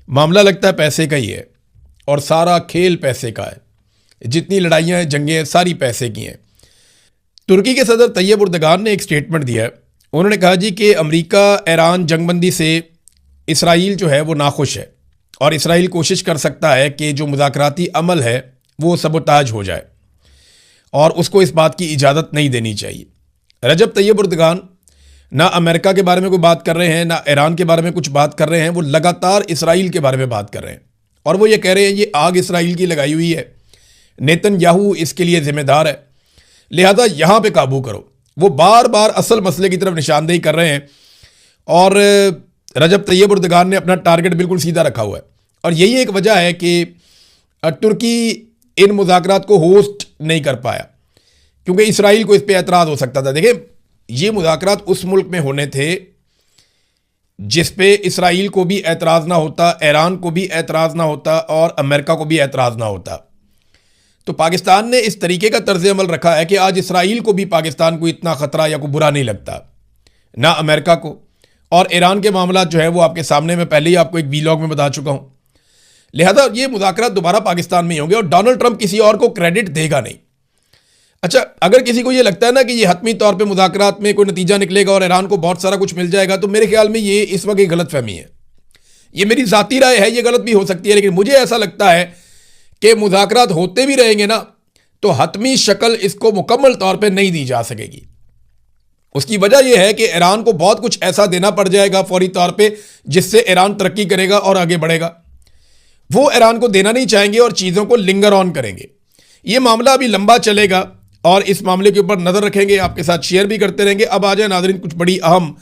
मामला लगता है पैसे का ही है और सारा खेल पैसे का है। जितनी लड़ाइयाँ हैं, जंगें हैं, सारी पैसे की हैं। तुर्की के सदर तैयब उर्दगान ने एक स्टेटमेंट दिया है। उन्होंने कहा जी कि अमेरिका ईरान जंगबंदी से इसराइल जो है वो नाखुश है और इसराइल कोशिश कर सकता है कि जो मुज़ाकराती अमल है वो सबोताज हो जाए और उसको इस बात की इजाज़त नहीं देनी चाहिए। रजब तैयब उर्दगान ना अमेरिका के बारे में कोई बात कर रहे हैं, ना ईरान के बारे में कुछ बात कर रहे हैं, वो लगातार इसराइल के बारे में बात कर रहे हैं और वो ये कह रहे हैं ये आग इसराइल की लगाई हुई है, नेतन्याहू इसके लिए जिम्मेदार है, लिहाजा यहाँ पे काबू करो। वो बार बार असल मसले की तरफ निशानदेही कर रहे हैं और रजब तैयब उर्दगान ने अपना टारगेट बिल्कुल सीधा रखा हुआ है और यही एक वजह है कि तुर्की इन मुज़ाकरात को होस्ट नहीं कर पाया क्योंकि इसराइल को इस पर एतराज़ हो सकता था। देखिए, ये मुज़ाकरात उस मुल्क में होने थे जिस पे इसराइल को भी एतराज़ ना होता, ईरान को भी एतराज़ ना होता और अमेरिका को भी एतराज़ ना होता। तो पाकिस्तान ने इस तरीके का तर्ज अमल रखा है कि आज इसराइल को भी पाकिस्तान को इतना ख़तरा या कोई बुरा नहीं लगता, ना अमेरिका को। और ईरान के मामला जो है वो आपके सामने मैं पहले ही आपको एक वीलॉग में बता चुका हूँ। लिहाजा ये मुज़ाकरात दोबारा पाकिस्तान में ही होंगे और डोनाल्ड ट्रंप किसी और को क्रेडिट देगा नहीं। अच्छा, अगर किसी को ये लगता है ना कि ये हतमी तौर पे मुज़ाकरात में कोई नतीजा निकलेगा और ईरान को बहुत सारा कुछ मिल जाएगा, तो मेरे ख्याल में ये इस वक्त एक गलतफहमी है। ये मेरी ज़ाती राय है, ये गलत भी हो सकती है, लेकिन मुझे ऐसा लगता है कि मुज़ाकरात होते भी रहेंगे ना तो हतमी शक्ल इसको मुकम्मल तौर पे नहीं दी जा सकेगी। उसकी वजह यह है कि ईरान को बहुत कुछ ऐसा देना पड़ जाएगा फौरी तौर पे जिससे ईरान तरक्की करेगा और आगे बढ़ेगा। वो ईरान को देना नहीं चाहेंगे और चीज़ों को लिंगर ऑन करेंगे। ये मामला अभी लंबा चलेगा और इस मामले के ऊपर नज़र रखेंगे, आपके साथ शेयर भी करते रहेंगे। अब आ जाए नाज़रीन, कुछ बड़ी अहम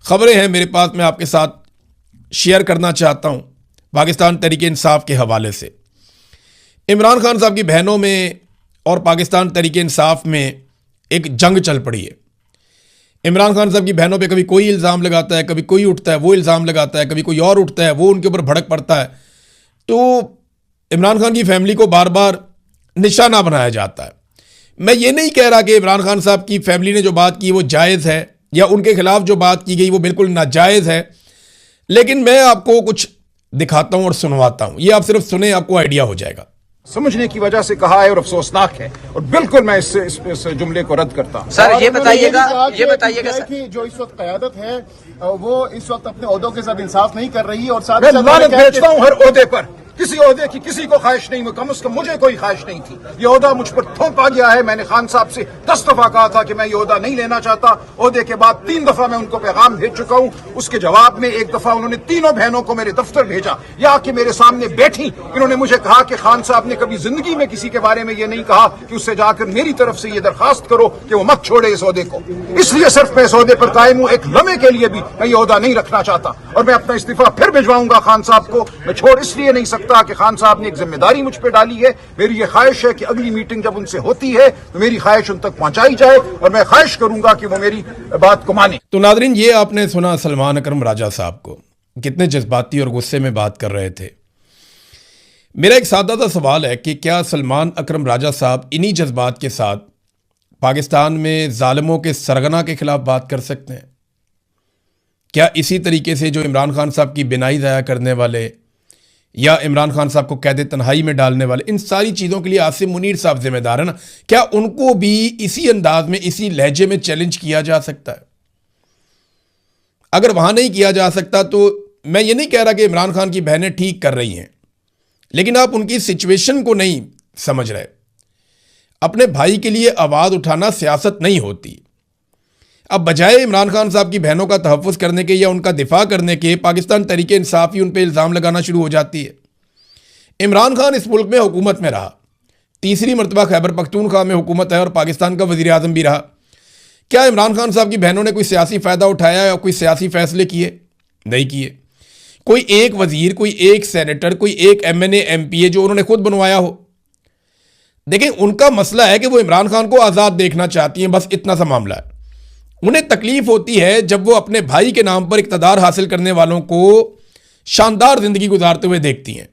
खबरें हैं मेरे पास, मैं आपके साथ शेयर करना चाहता हूँ पाकिस्तान तहरीक इंसाफ के हवाले से। इमरान खान साहब की बहनों में और पाकिस्तान तहरीक इंसाफ में एक जंग चल पड़ी है। इमरान खान साहब की बहनों पे कभी कोई इल्ज़ाम लगाता है, कभी कोई उठता है वो इल्ज़ाम लगाता है, कभी कोई और उठता है वो उनके ऊपर भड़क पड़ता है। तो इमरान खान की फैमिली को बार बार निशाना बनाया जाता है। मैं ये नहीं कह रहा कि इमरान खान साहब की फैमिली ने जो बात की वो जायज़ है या उनके खिलाफ जो बात की गई वो बिल्कुल नाजायज़ है, लेकिन मैं आपको कुछ दिखाता हूँ और सुनवाता हूँ। ये आप सिर्फ सुने, आपको आइडिया हो जाएगा। समझने की वजह से कहा है और अफसोसनाक है और बिल्कुल मैं इस जुमले को रद्द करता हूँ। सर ये बताइएगा सर कि जो इस वक्त क़यादत है वो इस वक्त अपने ओहदों के साथ इंसाफ नहीं कर रही और साथ मैं लानत भेजता हूँ हर ओहदे पर। किसी ओहदे की किसी को ख्वाहिश नहीं, कम अज कम मुझे कोई ख्वाहिश नहीं थी। ये ओहदा मुझ पर थोपा गया है। मैंने खान साहब से 10 दफा कहा था कि मैं ये ओहदा नहीं लेना चाहता। ओहदे के बाद 3 दफा मैं उनको पैगाम भेज चुका हूँ। उसके जवाब में एक दफा उन्होंने तीनों बहनों को मेरे दफ्तर भेजा, या कि मेरे सामने बैठी। इन्होंने मुझे कहा कि खान साहब ने कभी जिंदगी में किसी के बारे में ये नहीं कहा कि उससे जाकर मेरी तरफ से ये दरखास्त करो कि वो मत छोड़े इस ओहदे को। इसलिए सिर्फ मैं इस ओहदे पर कायम हूँ। एक लम्हे के लिए भी मैं ये ओहदा नहीं रखना चाहता और मैं अपना इस्तीफा फिर भिजवाऊंगा खान साहब को। मैं छोड़ इसलिए नहीं सकता कि खान साहब ने एक जिम्मेदारी मुझ पर डाली है। मेरी ये ख्वाहिश है कि अगली मीटिंग जब उनसे होती है तो मेरी ख्वाहिश उन तक पहुंचाई जाए और मैं ख्वाहिश करूंगा कि वो मेरी बात को माने। तो नादरीन, ये आपने सुना सलमान अकरम राजा साहब को, कितने जज्बाती और गुस्से में बात कर रहे थे। मेरा एक सादा सा सवाल है कि क्या सलमान अकरम राजा साहब इन्हीं जज्बात के साथ पाकिस्तान में जालिमों के सरगना के खिलाफ बात कर सकते हैं? क्या इसी तरीके से जो इमरान खान साहब की बिनाई ज़ाया करने वाले या इमरान खान साहब को कैद तन्हाई में डालने वाले, इन सारी चीज़ों के लिए आसिम मुनीर साहब जिम्मेदार है ना, क्या उनको भी इसी अंदाज में, इसी लहजे में चैलेंज किया जा सकता है? अगर वहां नहीं किया जा सकता तो मैं ये नहीं कह रहा कि इमरान खान की बहनें ठीक कर रही हैं, लेकिन आप उनकी सिचुएशन को नहीं समझ रहे। अपने भाई के लिए आवाज़ उठाना सियासत नहीं होती। अब बजाय इमरान खान साहब की बहनों का तहफ़्फ़ुज़ करने के या उनका दिफा करने के, पाकिस्तान तहरीक इंसाफ ही उन पर इल्ज़ाम लगाना शुरू हो जाती है। इमरान खान इस मुल्क में हुकूमत में रहा, तीसरी मरतबा खैबर पख्तूनख्वा में हुकूमत है और पाकिस्तान का वज़ीर आज़म भी रहा। क्या इमरान खान साहब की बहनों ने कोई सियासी फ़ायदा उठाया या कोई सियासी फ़ैसले किए? नहीं किए। कोई एक वज़ीर, कोई एक सेनेटर, कोई एक MNA MPA जो उन्होंने खुद बनवाया हो? देखें, उनका मसला है कि वो इमरान खान को आज़ाद देखना चाहती हैं, बस इतना सा मामला है। उन्हें तकलीफ होती है जब वो अपने भाई के नाम पर इक़्तिदार हासिल करने वालों को शानदार जिंदगी गुजारते हुए देखती हैं।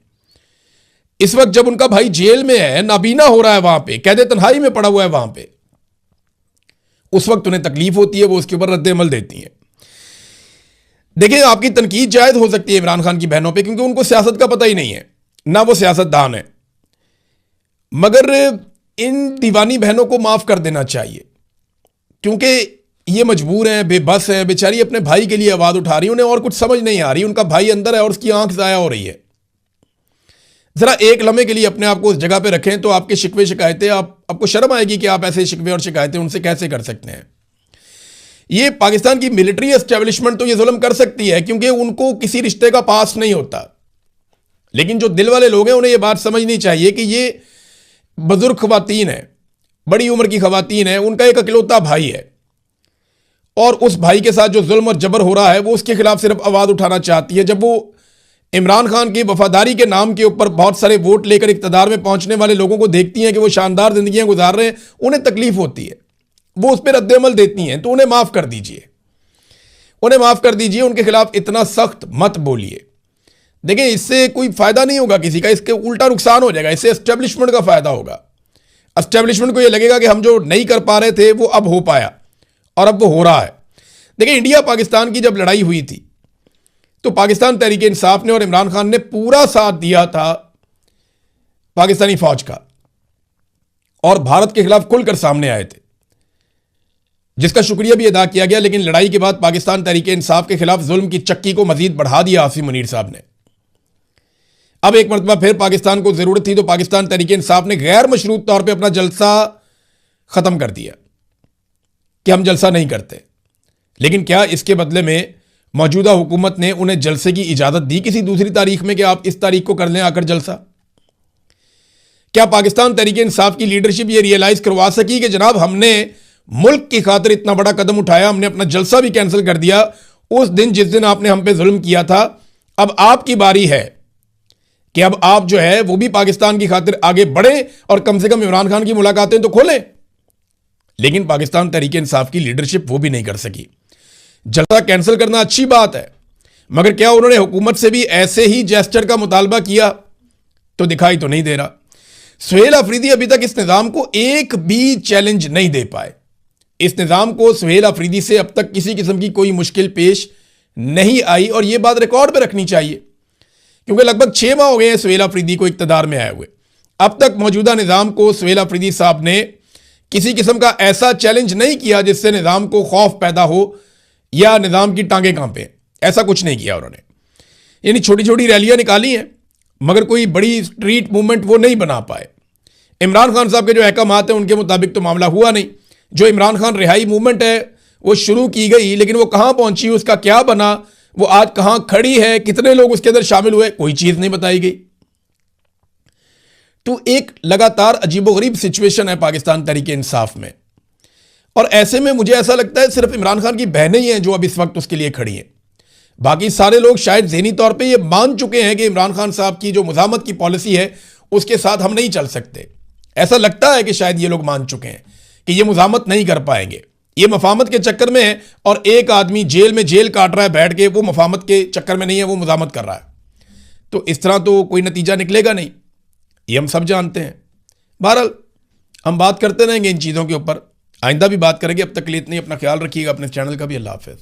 इस वक्त जब उनका भाई जेल में है, नाबीना हो रहा है, वहां पे कैद तन्हाई में पड़ा हुआ है, वहां पे उस वक्त उन्हें तकलीफ होती है, वो उसके ऊपर रद्द अमल देती हैं। देखिए, आपकी तनकीद जायज हो सकती है इमरान खान की बहनों पे, क्योंकि उनको सियासत का पता ही नहीं है, ना वो सियासतदान है। मगर इन दीवानी बहनों को माफ कर देना चाहिए, क्योंकि ये मजबूर हैं, बेबस हैं, बेचारी अपने भाई के लिए आवाज उठा रही, उन्हें और कुछ समझ नहीं आ रही। उनका भाई अंदर है और उसकी आंख जाया हो रही है। जरा एक लम्हे के लिए अपने आप को उस जगह पे रखें तो आपके शिकवे शिकायतें, आपको शर्म आएगी कि आप ऐसे शिकवे और शिकायतें उनसे कैसे कर सकते हैं। ये पाकिस्तान की मिलिट्री एस्टेब्लिशमेंट तो ये जुल्म कर सकती है, क्योंकि उनको किसी रिश्ते का पास नहीं होता। लेकिन जो दिल वाले लोग हैं उन्हें यह बात समझनी चाहिए कि ये बुजुर्ग खवातीन है, बड़ी उम्र की खवातीन है, उनका एक अकलौता भाई है, और उस भाई के साथ जो जुल्म और जबर हो रहा है वो उसके खिलाफ सिर्फ आवाज उठाना चाहती है। जब वो इमरान खान की वफादारी के नाम के ऊपर बहुत सारे वोट लेकर इक्तदार में पहुंचने वाले लोगों को देखती हैं कि वो शानदार जिंदगियां गुजार रहे हैं, उन्हें तकलीफ होती है, वो उस पर रद्द-ए-अमल देती हैं। तो उन्हें माफ कर दीजिए, उन्हें माफ कर दीजिए, उनके खिलाफ इतना सख्त मत बोलिए। देखिए, इससे कोई फायदा नहीं होगा किसी का, इसके उल्टा नुकसान हो जाएगा। इससे एस्टेब्लिशमेंट का फायदा होगा। एस्टेब्लिशमेंट को यह लगेगा कि हम जो नहीं कर पा रहे थे वो अब हो पाया, और अब वो हो रहा है। देखिए, इंडिया पाकिस्तान की जब लड़ाई हुई थी तो पाकिस्तान तहरीक इंसाफ ने और इमरान खान ने पूरा साथ दिया था पाकिस्तानी फौज का, और भारत के खिलाफ खुलकर सामने आए थे, जिसका शुक्रिया भी अदा किया गया। लेकिन लड़ाई के बाद पाकिस्तान तहरीक इंसाफ के खिलाफ जुल्म की चक्की को मजीद बढ़ा दिया आसिम मुनीर साहब ने। अब एक मरतबा फिर पाकिस्तान को जरूरत थी तो पाकिस्तान तहरीक इंसाफ ने गैर मशरूत तौर पर अपना जलसा खत्म कर दिया कि हम जलसा नहीं करते। लेकिन क्या इसके बदले में मौजूदा हुकूमत ने उन्हें जलसे की इजाजत दी किसी दूसरी तारीख में कि आप इस तारीख को कर लें आकर जलसा? क्या पाकिस्तान तहरीक इंसाफ की लीडरशिप ये रियलाइज करवा सकी कि जनाब हमने मुल्क की खातिर इतना बड़ा कदम उठाया, हमने अपना जलसा भी कैंसिल कर दिया उस दिन जिस दिन आपने हम पे जुल्म किया था। अब आपकी बारी है कि अब आप जो है वो भी पाकिस्तान की खातिर आगे बढ़े और कम से कम इमरान खान की मुलाकातें तो खोलें। लेकिन पाकिस्तान तहरीक इंसाफ की लीडरशिप वो भी नहीं कर सकी। जलसा कैंसिल करना अच्छी बात है, मगर क्या उन्होंने हुकूमत से भी ऐसे ही जेस्चर का मुतालबा किया? तो दिखाई तो नहीं दे रहा। सुहेल अफरीदी अभी तक इस निजाम को एक भी चैलेंज नहीं दे पाए। इस निजाम को सुहेल अफरीदी से अब तक किसी किस्म की कोई मुश्किल पेश नहीं आई, और यह बात रिकॉर्ड पे रखनी चाहिए, क्योंकि लगभग 6 माह हो गए हैं सुहेल अफरीदी को इक्तदार में आए हुए। अब तक मौजूदा निजाम को सुहेल अफरीदी साहब ने किसी किस्म का ऐसा चैलेंज नहीं किया जिससे निजाम को खौफ पैदा हो या निजाम की टांगे कांपे। ऐसा कुछ नहीं किया उन्होंने। यानी छोटी छोटी रैलियां निकाली हैं, मगर कोई बड़ी स्ट्रीट मूवमेंट वो नहीं बना पाए। इमरान खान साहब के जो अहकामात हैं उनके मुताबिक तो मामला हुआ नहीं। जो इमरान खान रिहाई मूवमेंट है वो शुरू की गई, लेकिन वो कहां पहुंची, उसका क्या बना, वो आज कहां खड़ी है, कितने लोग उसके अंदर शामिल हुए, कोई चीज नहीं बताई गई। तो एक लगातार अजीबोगरीब सिचुएशन है पाकिस्तान तहरीक इंसाफ में, और ऐसे में मुझे ऐसा लगता है सिर्फ इमरान खान की बहनें ही हैं जो अब इस वक्त उसके लिए खड़ी हैं। बाकी सारे लोग शायद ज़हनी तौर पे ये मान चुके हैं कि इमरान खान साहब की जो मुज़ाहमत की पॉलिसी है उसके साथ हम नहीं चल सकते। ऐसा लगता है कि शायद ये लोग मान चुके हैं कि ये मुज़ाहमत नहीं कर पाएंगे, ये मफामत के चक्कर में है, और एक आदमी जेल में जेल काट रहा है बैठ के, वो मफामत के चक्कर में नहीं है, वो मुज़ाहमत कर रहा है। तो इस तरह तो कोई नतीजा निकलेगा नहीं, ये हम सब जानते हैं। बहरहाल हम बात करते रहेंगे इन चीज़ों के ऊपर, आइंदा भी बात करेंगे। अब तक के लिए इतनी, अपना ख्याल रखिएगा, अपने चैनल का भी। अल्लाह हाफ़िज़।